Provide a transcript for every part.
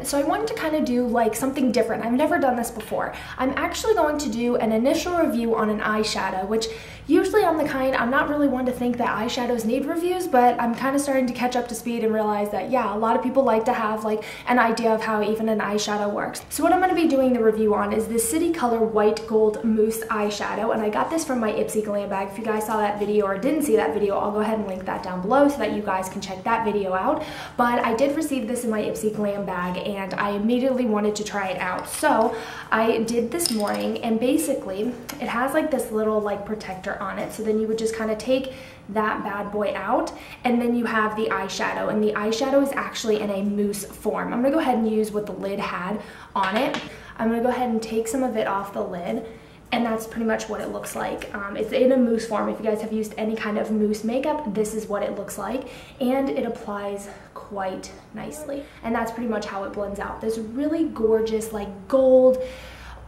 again. So I wanted to kind of do like something different. I've never done this before. I'm actually going to do an initial review on an eyeshadow, which usually I'm not really one to think that eyeshadows need reviews, but I'm kind of starting to catch up to speed and realize that, yeah, a lot of people like to have like an idea of how even an eyeshadow works. So what I'm going to be doing the review on is this City Color White Gold Mousse eyeshadow, and I got this from my Ipsy Glam bag. If you guys saw that video or didn't see that video, I'll go ahead and link that down below so that you guys can check that video out. But I did receive this in my Ipsy Glam bag, and I immediately wanted to try it out. So I did this morning, and basically it has like this little like protector on it, so then you would just kind of take that bad boy out, and then you have the eyeshadow, and the eyeshadow is actually in a mousse form. I'm gonna go ahead and use what the lid had on it. I'm gonna go ahead and take some of it off the lid, and that's pretty much what it looks like. It's in a mousse form. If you guys have used any kind of mousse makeup, this is what it looks like, and it applies quite nicely. And that's pretty much how it blends out. This really gorgeous like gold,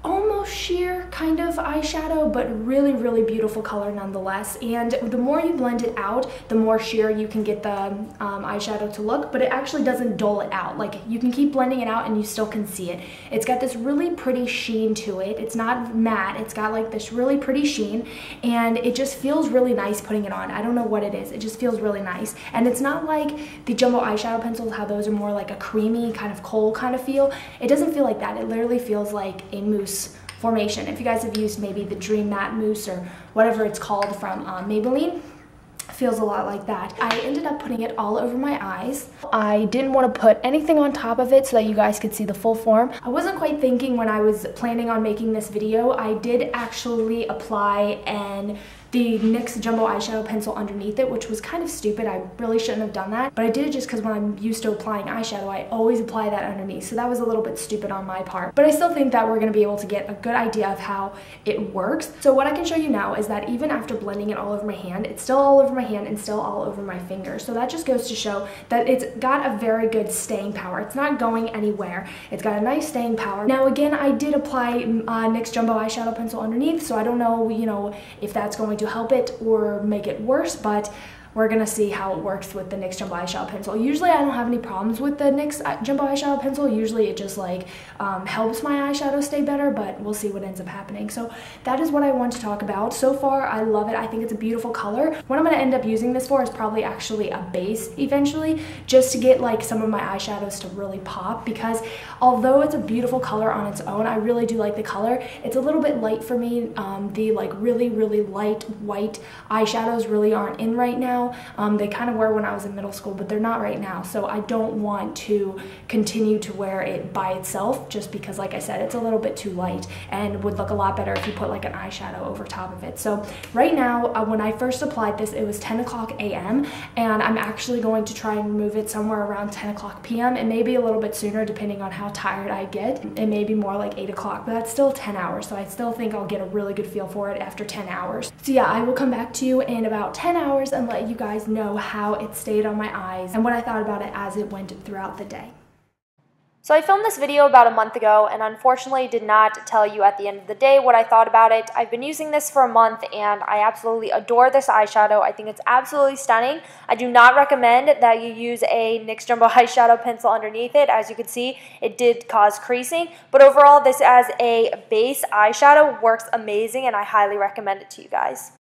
almost sheer kind of eyeshadow, but really, really beautiful color nonetheless. And the more you blend it out, the more sheer you can get the eyeshadow to look, but it actually doesn't dull it out. Like, you can keep blending it out and you still can see it. It's got this really pretty sheen to it. It's not matte, it's got like this really pretty sheen, and it just feels really nice putting it on. I don't know what it is, it just feels really nice. And it's not like the jumbo eyeshadow pencils, how those are more like a creamy kind of kohl kind of feel. It doesn't feel like that. It literally feels like a mousse formation. If you guys have used maybe the Dream Matte Mousse or whatever it's called from Maybelline, feels a lot like that. I ended up putting it all over my eyes. I didn't want to put anything on top of it so that you guys could see the full form. I wasn't quite thinking when I was planning on making this video. I did actually apply the NYX Jumbo Eyeshadow Pencil underneath it, which was kind of stupid. I really shouldn't have done that, but I did it just because when I'm used to applying eyeshadow, I always apply that underneath, so that was a little bit stupid on my part. But I still think that we're going to be able to get a good idea of how it works. So what I can show you now is that even after blending it all over my hand, it's still all over my hand and still all over my finger. So that just goes to show that it's got a very good staying power. It's not going anywhere. It's got a nice staying power. Now again, I did apply NYX Jumbo Eyeshadow Pencil underneath, so I don't know, if that's going to help it or make it worse, but we're gonna see how it works with the NYX Jumbo Eyeshadow Pencil. Usually I don't have any problems with the NYX Jumbo Eyeshadow Pencil. Usually it just like helps my eyeshadow stay better, but we'll see what ends up happening. So that is what I want to talk about. So far, I love it. I think it's a beautiful color. What I'm gonna end up using this for is probably actually a base eventually, just to get like some of my eyeshadows to really pop, because although it's a beautiful color on its own, I really do like the color. It's a little bit light for me. The like really, really light white eyeshadows really aren't in right now. They kind of were when I was in middle school, but they're not right now, so I don't want to continue to wear it by itself, just because, like I said, it's a little bit too light and would look a lot better if you put like an eyeshadow over top of it. So right now, when I first applied this, it was 10 o'clock a.m. and I'm actually going to try and remove it somewhere around 10 o'clock p.m. and maybe a little bit sooner depending on how tired I get. It may be more like 8 o'clock, but that's still 10 hours, so I still think I'll get a really good feel for it after 10 hours. So yeah, I will come back to you in about 10 hours and let you guys know how it stayed on my eyes and what I thought about it as it went throughout the day. So I filmed this video about a month ago and unfortunately did not tell you at the end of the day what I thought about it. I've been using this for a month and I absolutely adore this eyeshadow. I think it's absolutely stunning. I do not recommend that you use a NYX Jumbo Eyeshadow Pencil underneath it. As you can see, it did cause creasing, but overall this as a base eyeshadow works amazing and I highly recommend it to you guys.